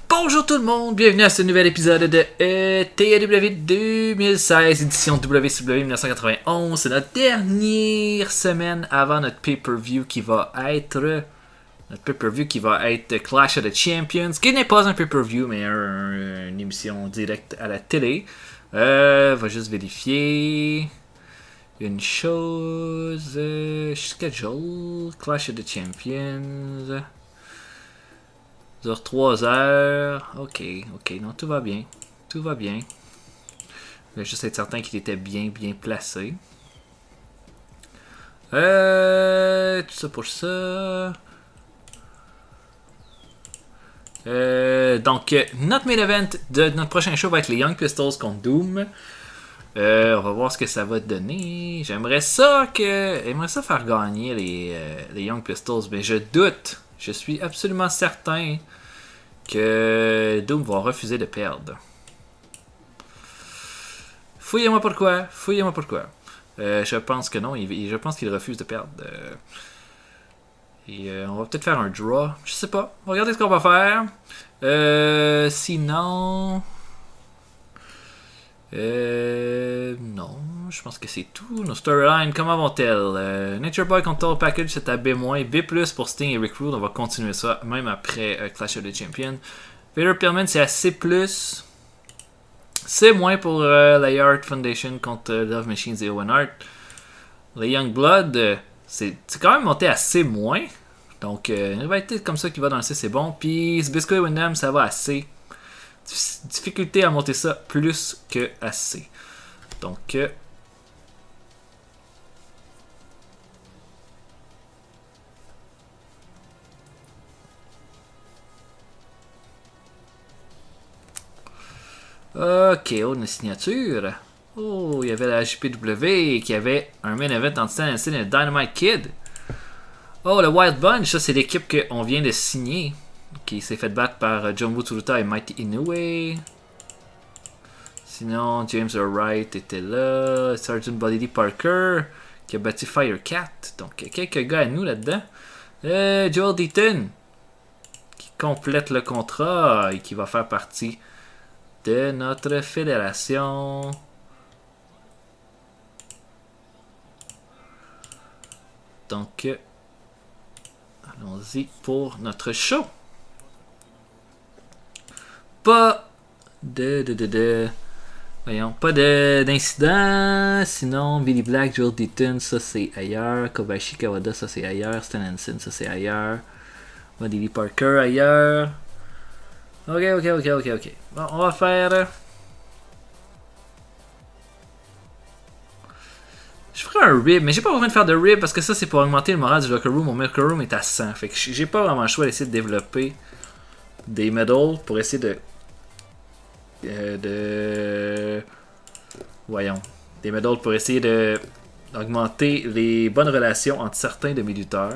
Bonjour tout le monde, bienvenue à ce nouvel épisode de TAW 2016, édition WCW 1991. C'est notre dernière semaine avant notre pay-per-view qui va être Clash of the Champions, qui n'est pas un pay-per-view mais une émission directe à la télé. Va juste vérifier une chose. Schedule Clash of the Champions. 3 heures. Ok, non, tout va bien. Tout va bien. Je vais juste être certain qu'il était bien placé. Tout ça pour ça. Donc, notre main event de notre prochain show va être les Young Pistols contre Doom. On va voir ce que ça va donner. J'aimerais ça faire gagner les Young Pistols, mais je doute. Je suis absolument certain que Doom va refuser de perdre. Fouillez-moi pourquoi. Je pense que non. Je pense qu'il refuse de perdre. On va peut-être faire un draw. Je sais pas. On va regarder ce qu'on va faire. Sinon... non, je pense que c'est tout. Nos storylines, comment vont-elles? Nature Boy contre Total Package, c'est à B-, B+, pour Sting et Rick Rude. On va continuer ça, même après Clash of the Champions. Vader Pillman, c'est à C+. C- pour la Yard Foundation contre Love Machines et Owen Hart. Les Young Blood, c'est quand même monté à C-. Donc, une rivalité comme ça qui va dans le C, c'est bon. Puis, Bisco et Windham, ça va à C. Difficulté à monter ça plus que assez. Donc, ok, on a une signature. Oh, il y avait la JPW qui avait un main event entre Stan Hansen et le Dynamite Kid. Oh, le Wild Bunch, ça c'est l'équipe qu'on vient de signer. Qui s'est fait battre par Jumbo Tsuruta et Mighty Inoue. Sinon, James Wright était là. Sgt. Buddy Lee Parker qui a battu Firecat. Donc, quelques gars à nous là-dedans. Joel Deaton qui complète le contrat et qui va faire partie de notre fédération. Donc, allons-y pour notre show. Pas d'incident. Sinon, Billy Black, Joel Deaton, ça c'est ailleurs. Kobayashi Kawada, ça c'est ailleurs. Stan Hansen, ça c'est ailleurs. Buddy Lee Parker, ailleurs. Ok. Bon, on va faire... Je ferai un rib, mais j'ai pas besoin de faire de rib parce que ça c'est pour augmenter le moral du locker room. Mon locker room est à 100. Fait que j'ai pas vraiment le choix d'essayer de développer des medals pour essayer des medals pour essayer d'augmenter les bonnes relations entre certains de mes lutteurs.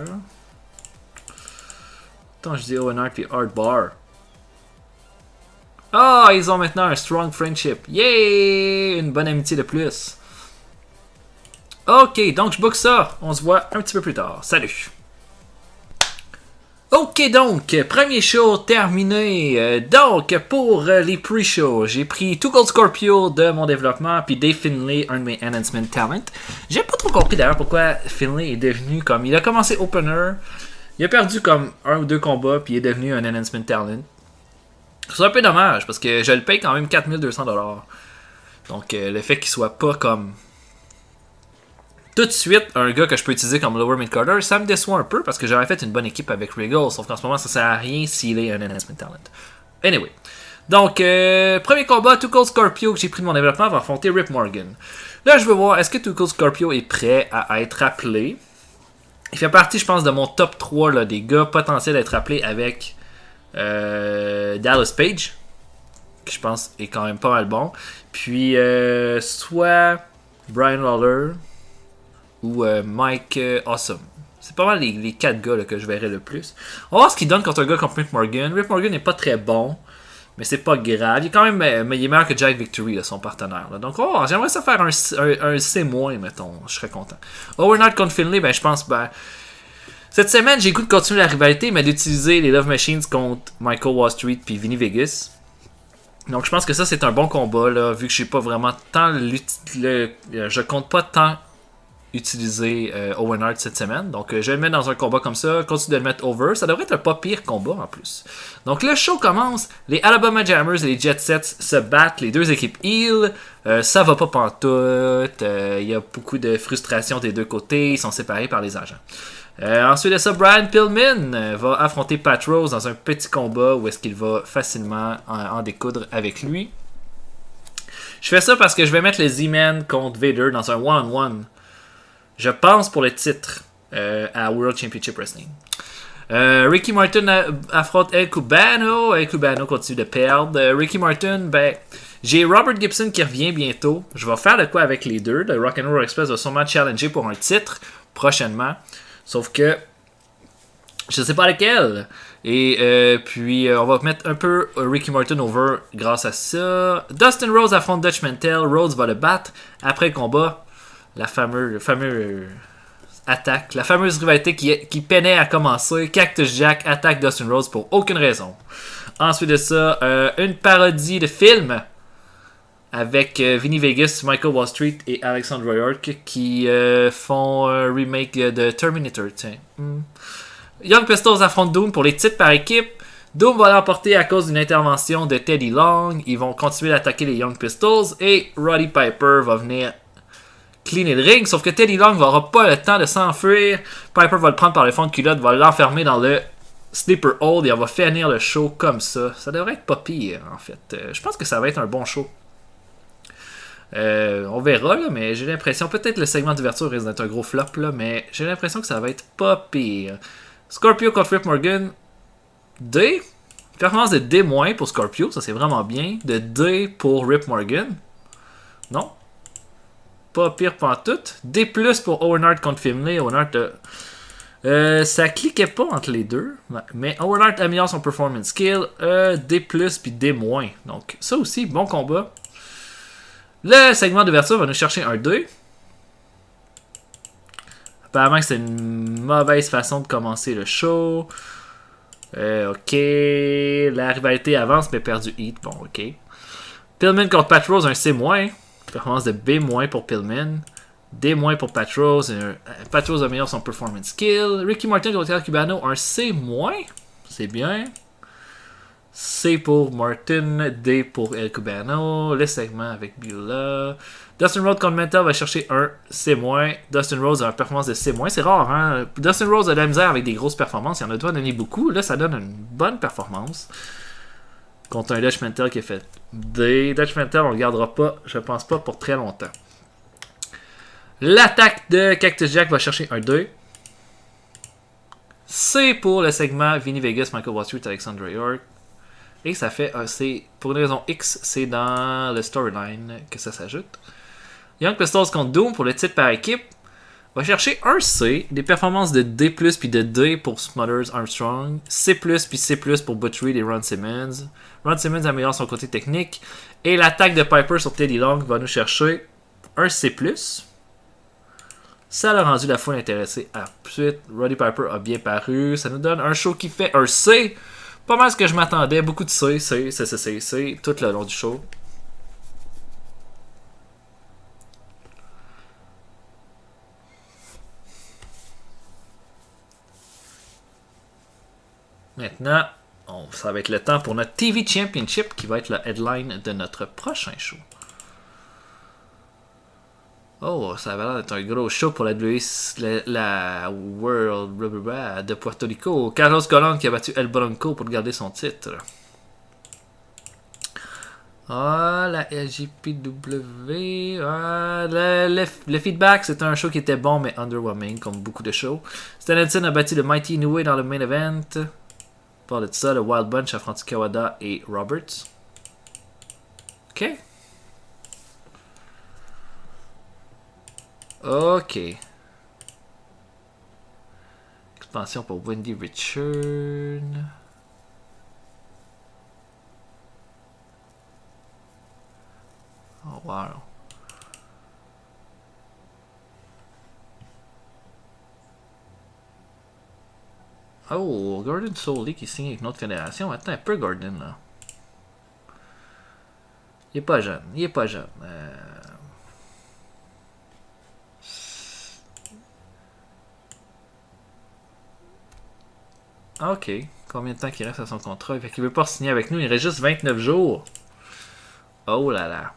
Attends, je dis Owen Hart et Art Bar. Ah, ils ont maintenant un strong friendship. Yay! Une bonne amitié de plus. Ok, donc je book ça. On se voit un petit peu plus tard. Salut! Ok, donc, premier show terminé. Donc, pour les pre-shows, j'ai pris Too Cold Scorpio de mon développement, puis Dave Finlay, un de mes Enhancement Talent. J'ai pas trop compris d'ailleurs pourquoi Finlay est devenu comme... Il a commencé opener, il a perdu comme 1 ou 2 combats, puis il est devenu un Enhancement Talent. C'est un peu dommage, parce que je le paye quand même 4200$. Donc, le fait qu'il soit pas comme... tout de suite, un gars que je peux utiliser comme lower mid-carder, ça me déçoit un peu parce que j'aurais fait une bonne équipe avec Regal, sauf qu'en ce moment, ça sert à rien s'il est un enhancement talent. Anyway. Donc, premier combat, Too Cold Scorpio que j'ai pris de mon développement va affronter Rip Morgan. Là, je veux voir, est-ce que Too Cold Scorpio est prêt à être appelé? Il fait partie, je pense, de mon top 3 là, des gars potentiels d'être appelés avec Dallas Page, qui je pense est quand même pas mal bon. Puis, soit Brian Lawler ou Mike Awesome. C'est pas mal les 4 gars là, que je verrais le plus. On va voir ce qu'il donne contre un gars comme Rip Morgan. Rip Morgan n'est pas très bon, mais c'est pas grave. Il est quand même mais il est meilleur que Jack Victory, là, son partenaire. Là. Donc j'aimerais ça faire un C-, mettons. Je serais content. Owen Hart contre Finlay, je pense Cette semaine, j'ai le goût de continuer la rivalité, mais d'utiliser les Love Machines contre Michael Wall Street puis Vinny Vegas. Donc, je pense que ça, c'est un bon combat, là, vu que je pas vraiment tant je compte pas tant utiliser Owen Hart cette semaine. Donc, je vais le mettre dans un combat comme ça, continue de le mettre over. Ça devrait être un pas pire combat en plus. Donc, le show commence. Les Alabama Jammers et les Jet Sets se battent. Les deux équipes heel. Ça va pas pantoute. Il y a beaucoup de frustration des deux côtés. Ils sont séparés par les agents. Ensuite de ça, Brian Pillman va affronter Pat Rose dans un petit combat où est-ce qu'il va facilement en découdre avec lui. Je fais ça parce que je vais mettre les Z-Men contre Vader dans un one-on-one. Je pense pour le titre à World Championship Wrestling. Ricky Martin affronte El Cubano. El Cubano continue de perdre. Ricky Martin, j'ai Robert Gibson qui revient bientôt. Je vais faire de quoi avec les deux. Le Rock'n'Roll Express va sûrement challenger pour un titre prochainement. Sauf que je sais pas lequel. Et puis on va mettre un peu Ricky Martin over grâce à ça. Dustin Rhodes affronte Dutch Mantel. Rhodes va le battre. Après le combat, la fameuse attaque, la fameuse rivalité qui peinait à commencer. Cactus Jack attaque Dustin Rhodes pour aucune raison. Ensuite de ça, une parodie de film avec Vinny Vegas, Michael Wall Street et Alexandra York qui font un remake de Terminator. Tiens. Young Pistols affrontent Doom pour les titres par équipe. Doom va l'emporter à cause d'une intervention de Teddy Long. Ils vont continuer d'attaquer les Young Pistols et Roddy Piper va venir cleaner le ring. Sauf que Teddy Long n'aura pas le temps de s'enfuir. Piper va le prendre par le fond de culotte, va l'enfermer dans le sleeper hold et on va finir le show comme ça. Ça devrait être pas pire en fait. Je pense que ça va être un bon show. On verra, là, mais j'ai l'impression, peut-être le segment d'ouverture risque d'être un gros flop, là, mais j'ai l'impression que ça va être pas pire. Scorpio contre Rip Morgan, D. Performance de D- pour Scorpio, ça c'est vraiment bien. De D pour Rip Morgan. Non. Pas pire pantoute. D+ pour Owen Hart contre Finlay. Owen Hart, ça cliquait pas entre les deux, mais Owen Hart améliore son performance skill. D+, puis D-. Donc ça aussi, bon combat. Le segment d'ouverture va nous chercher un 2. Apparemment que c'est une mauvaise façon de commencer le show. Ok. La rivalité avance mais perd du heat. Bon, ok. Pillman contre Pat Rose, un C-. Performance de B- pour Pillman. D- pour Pat Rose. Pat Rose améliore son performance skill. Ricky Martin contre El Cubano, un C-. C'est bien. C pour Martin, D pour El Cubano, le segment avec Beulah. Dustin Rhodes contre Mental va chercher un C-. Dustin Rhodes a une performance de C-. C'est rare, hein? Dustin Rhodes a de la misère avec des grosses performances, il en a doit donner beaucoup. Là, ça donne une bonne performance. Contre un Dutch Mantel qui a fait D. Dutch Mantel, on le gardera pas, je pense pas, pour très longtemps. L'attaque de Cactus Jack va chercher un 2. C pour le segment Vinny Vegas, Michael Wall Street, Alexandra York. Et ça fait un C. Pour une raison X, c'est dans le storyline que ça s'ajoute. Young Pistols contre Doom pour le titre par équipe. Va chercher un C. Des performances de D+, puis de D pour Smothers Armstrong. C+, puis C+, pour Butch Reed et Ron Simmons. Ron Simmons améliore son côté technique. Et l'attaque de Piper sur Teddy Long va nous chercher un C+. Ça a rendu la foule intéressée. Ensuite, Roddy Piper a bien paru. Ça nous donne un show qui fait un C. Pas mal ce que je m'attendais. Beaucoup de C, tout le long du show. Maintenant, ça va être le temps pour notre TV Championship qui va être le headline de notre prochain show. Oh, ça va l'air d'être un gros show pour la World de Puerto Rico. Carlos Colon qui a battu El Bronco pour garder son titre. Ah, la LGPW. Ah, le feedback, c'était un show qui était bon mais underwhelming, comme beaucoup de shows. Stan Edson a battu le Mighty Inoue dans le main event. Par de ça, le Wild Bunch affronte Kawada et Roberts. Ok. Ok. Expansion pour Wendy Richard. Oh wow. Oh, Gordon Soley qui signe avec notre fédération. Attends un peu, Gordon, là. Il est pas jeune. Il est pas jeune. Ok. Combien de temps qu'il reste à son contrat? Fait qu'il veut pas signer avec nous. Il reste juste 29 jours. Oh là là.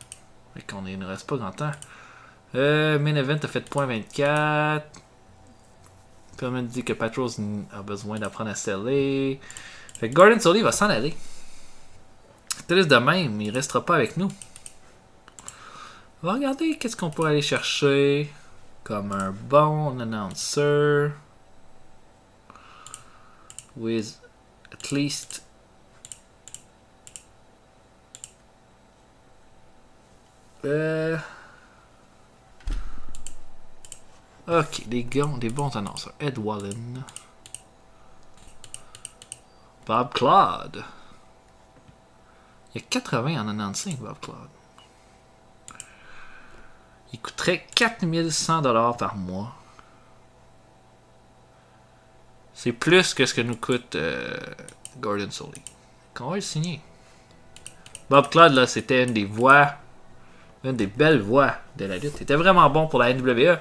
Fait qu'on ne reste pas grand temps. Main Event a fait .24. Permet de dire que Patrols a besoin d'apprendre à sceller. Fait que Gordon Soley va s'en aller. C'est de même, il restera pas avec nous. On va regarder qu'est-ce qu'on pourrait aller chercher comme un bon announcer. With at least ok, des bons annonceurs. Ed Wallen. Bob Claude. Il y a 80 en announcing, Bob Claude. Il coûterait 4100$ par mois. C'est plus que ce que nous coûte Gordon Soley. Qu'on va le signer. Bob Claude, là, c'était une des belles voix de la lutte. Il était vraiment bon pour la NWA.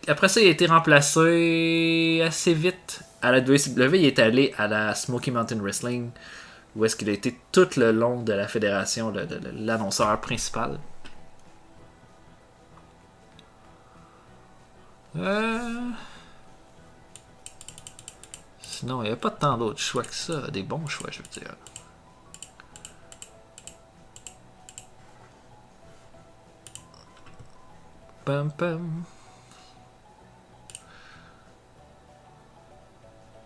Après ça, il a été remplacé assez vite à la WCW. Il est allé à la Smoky Mountain Wrestling, où est-ce qu'il a été tout le long de la fédération, l'annonceur principal. Sinon, il n'y a pas tant d'autres choix que ça. Des bons choix, je veux dire. Pam pam.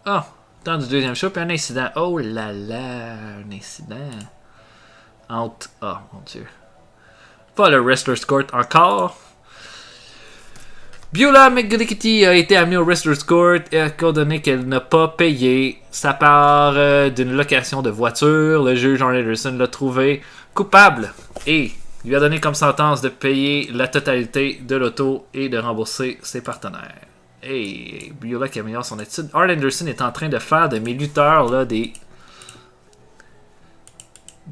Oh, temps du deuxième show, puis un incident. Oh là là, un incident. Entre. Oh mon dieu. Pas le Wrestler's Court encore. Beulah McGillicuddy a été amenée au Wrestler's Court et a condamné qu'elle n'a pas payé sa part d'une location de voiture. Le juge Arn Anderson l'a trouvé coupable et lui a donné comme sentence de payer la totalité de l'auto et de rembourser ses partenaires. Et Beulah qui améliore son attitude. Arn Anderson est en train de faire de mes lutteurs là,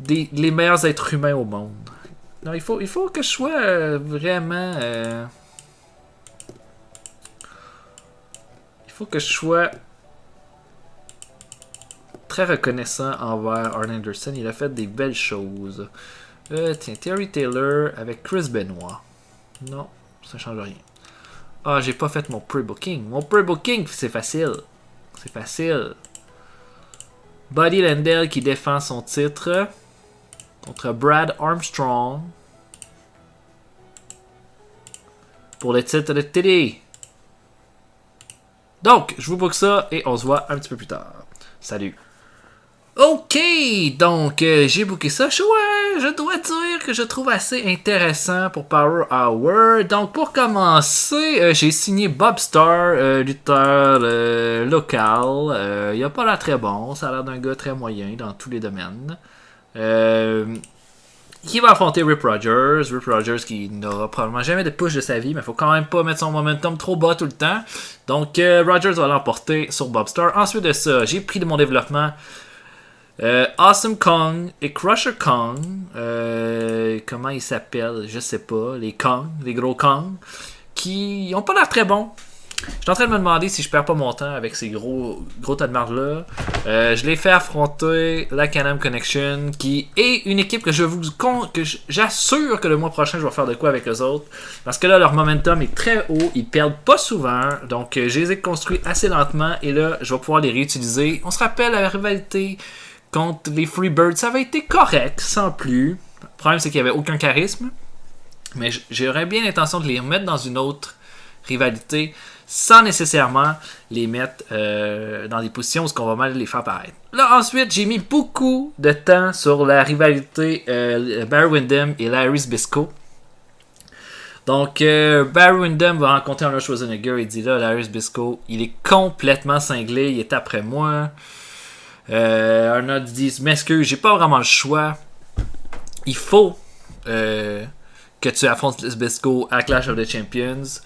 les meilleurs êtres humains au monde. Non, il faut que je sois vraiment... il faut que je sois très reconnaissant envers Arn Anderson. Il a fait des belles choses. Tiens, Terry Taylor avec Chris Benoit. Non, ça change rien. Ah, j'ai pas fait mon pre-booking. Mon pre-booking, c'est facile. C'est facile. Buddy Landel qui défend son titre contre Brad Armstrong pour le titre de TD. Donc, je vous book ça et on se voit un petit peu plus tard. Salut. Ok, donc j'ai booké ça. Je dois dire que je trouve assez intéressant pour Power Hour. Donc pour commencer, j'ai signé Bob Starr, lutteur local. Il a pas l'air très bon, ça a l'air d'un gars très moyen dans tous les domaines. Qui va affronter Rip Rogers. Rip Rogers qui n'aura probablement jamais de push de sa vie, mais il faut quand même pas mettre son momentum trop bas tout le temps. Donc Rogers va l'emporter sur Bob Starr. Ensuite de ça, j'ai pris de mon développement Awesome Kong et Crusher Kong, comment ils s'appellent, je sais pas, les Kong, les gros Kong, qui ont pas l'air très bons. Je suis en train de me demander si je perds pas mon temps avec ces gros tas de marde là. Je les fais affronter la Can-Am Connection, qui est une équipe que j'assure que le mois prochain je vais faire de quoi avec eux autres, parce que là leur momentum est très haut, ils perdent pas souvent, donc je les ai construits assez lentement et là je vais pouvoir les réutiliser. On se rappelle la rivalité contre les Freebirds, ça avait été correct, sans plus. Le problème, c'est qu'il n'y avait aucun charisme. Mais j'aurais bien l'intention de les remettre dans une autre rivalité, sans nécessairement les mettre dans des positions où on va mal les faire paraître. Là, ensuite, j'ai mis beaucoup de temps sur la rivalité Barry Windham et Larry Zbyszko. Donc, Barry Windham va rencontrer Arnold Schwarzenegger et dit là, Larry Zbyszko, il est complètement cinglé, il est après moi. Arnold dit m'excuse, j'ai pas vraiment le choix. Il faut que tu affrontes Zbyszko à Clash of the Champions.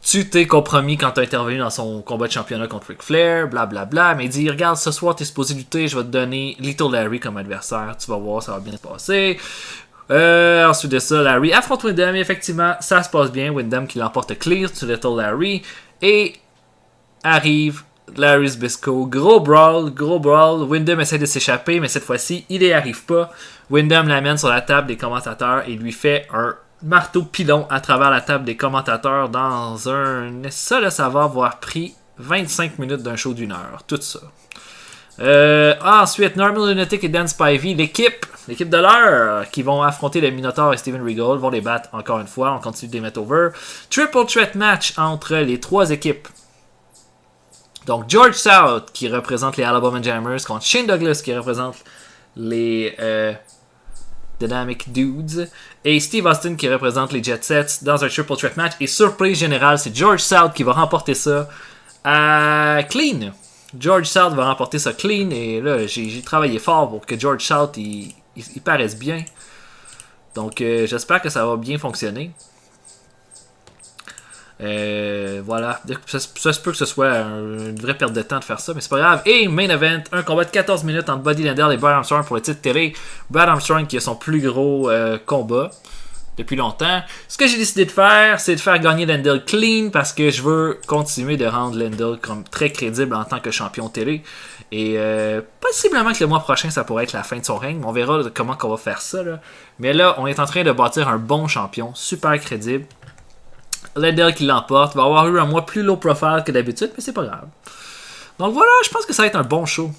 tu t'es compromis quand t'as intervenu dans son combat de championnat contre Ric Flair, blablabla. Bla, bla, mais il dit, regarde, ce soir t'es supposé lutter, je vais te donner Little Larry comme adversaire. Tu vas voir, ça va bien se passer. Ensuite de ça, Larry affronte Windham. Et effectivement, ça se passe bien. Windham qui l'emporte clear sur Little Larry. Et arrive Larry Zbyszko. Gros brawl, gros brawl. Windham essaie de s'échapper, mais cette fois-ci, il n'y arrive pas. Windham l'amène sur la table des commentateurs et lui fait un marteau pilon à travers la table des commentateurs dans un... Ça va avoir pris 25 minutes d'un show d'1 heure. Tout ça. Ensuite, Normal Lunatic et Dan Spivey, l'équipe de l'heure, qui vont affronter le Minotaur et Steven Regal, vont les battre encore une fois. On continue de les mettre over. Triple threat match entre les trois équipes. Donc, George South, qui représente les Alabama Jammers, contre Shane Douglas, qui représente les Dynamic Dudes, et Steve Austin, qui représente les Jet Sets, dans un triple threat match. Et surprise générale, c'est George South qui va remporter ça à clean. George South va remporter ça clean, et là, j'ai travaillé fort pour que George South, il paraisse bien. Donc, j'espère que ça va bien fonctionner. Voilà, ça se peut que ce soit une vraie perte de temps de faire ça, mais c'est pas grave. Et main event, un combat de 14 minutes entre Buddy Landel et Brad Armstrong pour le titre télé. Brad Armstrong qui a son plus gros combat depuis longtemps. Ce que j'ai décidé de faire, c'est de faire gagner Landel clean parce que je veux continuer de rendre Landel comme très crédible en tant que champion télé. Et possiblement que le mois prochain, ça pourrait être la fin de son règne. On verra comment on va faire ça. Là. Mais là, on est en train de bâtir un bon champion, super crédible. Landel qui l'emporte, va avoir eu un mois plus low profile que d'habitude, mais c'est pas grave. Donc voilà, je pense que ça va être un bon show.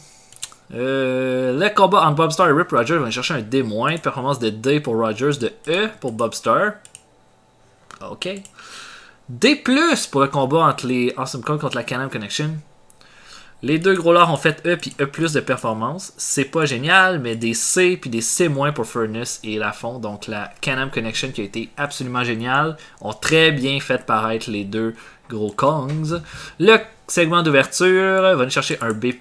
Le combat entre Bobstar et Rip Rogers va chercher un D-, performance de D pour Rogers, de E pour Bobstar. Ok. D+, pour le combat entre les Awesome Kong contre la Can-Am Connection. Les deux gros lords ont fait E puis E+ de performance. C'est pas génial, mais des C puis des C- pour Furnace et Lafont. Donc la Can-Am Connection qui a été absolument géniale. Ont très bien fait paraître les deux gros Kongs. Le segment d'ouverture va nous chercher un B+.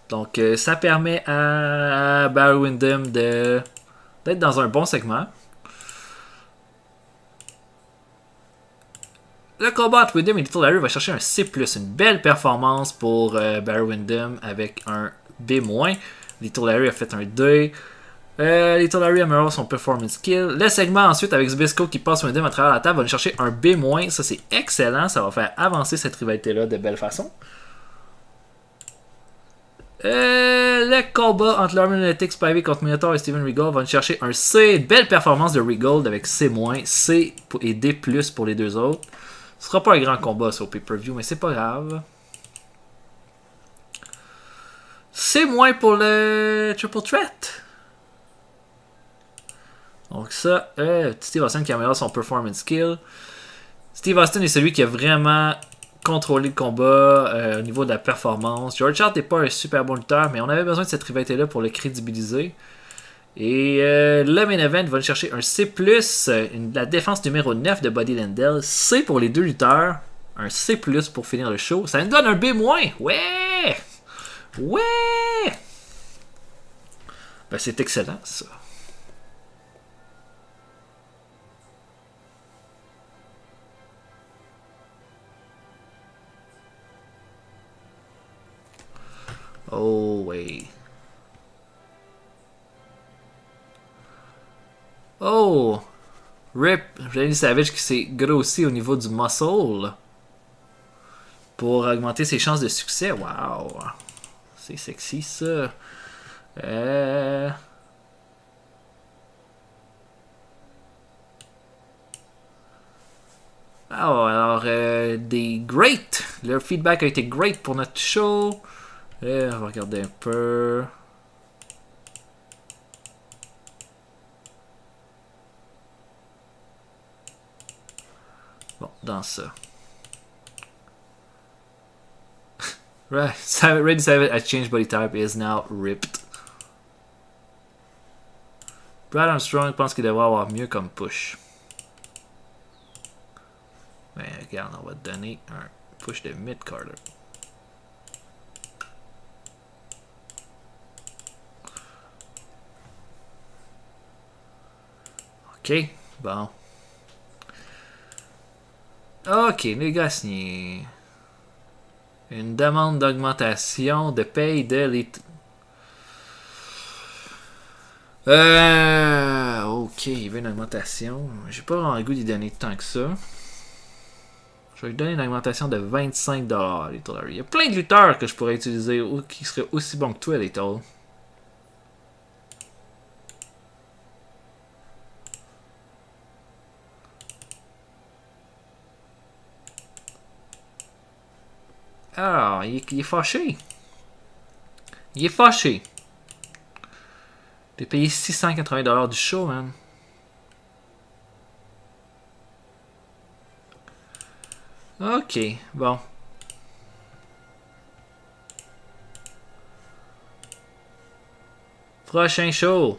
Donc ça permet à Barry Windham d'être dans un bon segment. Le combat entre Windham et Little Larry va chercher un C+, une belle performance pour Barry Windham avec un B-. Little Larry a fait un D. Little Larry améliore son performance skill. Le segment ensuite avec Zbyszko qui passe Windham à travers la table va nous chercher un B-. Ça c'est excellent, ça va faire avancer cette rivalité-là de belle façon. Le combat entre Norman Lunatic, Spivey contre Minotaur et Steven Regal va nous chercher un C. Belle performance de Regal avec C-, C et D+, pour les deux autres. Ce sera pas un grand combat ça, au pay-per-view, mais c'est pas grave. C- pour le Triple Threat. Donc ça, Steve Austin qui améliore son performance skill. Steve Austin est celui qui a vraiment contrôlé le combat au niveau de la performance. George Hart n'est pas un super bon lutteur, mais on avait besoin de cette rivalité-là pour le crédibiliser. Et le main event va chercher un C+, la défense numéro 9 de Buddy Landel. C pour les deux lutteurs. Un C+, pour finir le show. Ça nous donne un B-. Ouais! Ouais! Ben, c'est excellent, ça. Oh, ouais. Oh! Rip, Randy Savage qui s'est grossi au niveau du muscle pour augmenter ses chances de succès. Wow! C'est sexy ça. Alors, des great. Leur feedback a été great pour notre show. On va regarder un peu. Bon, dans ça. Right. Randy Savage has changed body type is now ripped. Brad Armstrong pense qu'il devrait avoir mieux comme push. Ben, regarde, on va te donner un push de mid-carder. Ok, bon. Ok, négocier. Une demande d'augmentation de paye de l'État. Ok, il veut une augmentation. J'ai pas vraiment le goût d'y donner tant que ça. Je vais lui donner une augmentation de 25$, Little. Il y a plein de lutteurs que je pourrais utiliser qui seraient aussi bons que toi, Little. Alors, il est fâché. Il est fâché. T'es payé 680$ du show, man. Ok, bon. Prochain show.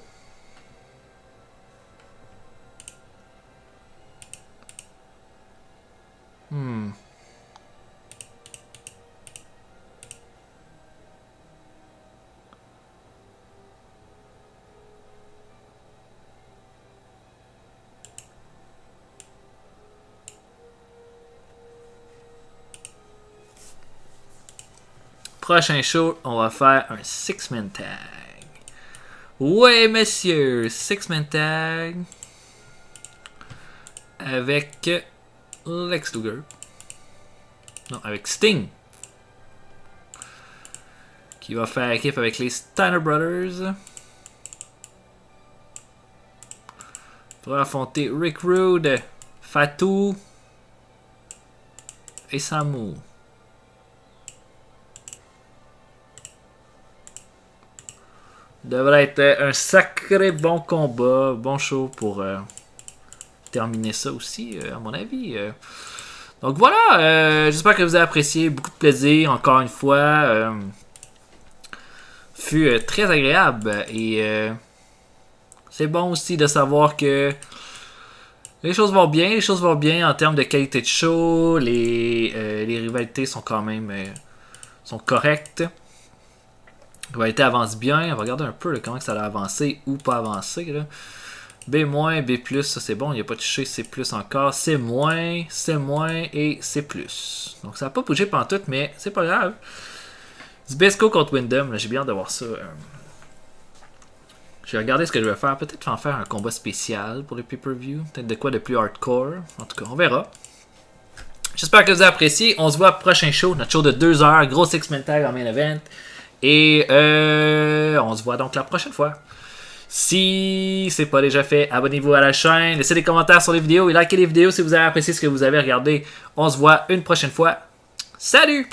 Prochain show, on va faire un 6-man tag. Ouais, messieurs, 6-man tag. Avec Lex Luger. Non, avec Sting. Qui va faire équipe avec les Steiner Brothers. Pour affronter Rick Rude, Fatu et Samu. Devrait être un sacré bon combat, bon show pour terminer ça aussi, à mon avis. Donc voilà, j'espère que vous avez apprécié, beaucoup de plaisir, encore une fois. Fut très agréable et c'est bon aussi de savoir que les choses vont bien en termes de qualité de show, les rivalités sont quand même sont correctes. La rivalité avance bien, on va regarder un peu là, comment ça a avancé ou pas avancé. Là. B-, B+, ça c'est bon, il n'y a pas touché C+, encore, C-, C- et C+. Donc ça n'a pas bougé pantoute, mais c'est pas grave. Zbyszko contre Windham, j'ai bien hâte de voir ça. Je vais regarder ce que je vais faire. Peut-être en faire un combat spécial pour le pay-per-view. Peut-être de quoi de plus hardcore. En tout cas, on verra. J'espère que vous avez apprécié. On se voit au prochain show. Notre show de 2 heures. Gros six-man tag en main event. Et on se voit donc la prochaine fois. Si c'est pas déjà fait, abonnez-vous à la chaîne. Laissez des commentaires sur les vidéos et likez les vidéos si vous avez apprécié ce que vous avez regardé. On se voit une prochaine fois. Salut!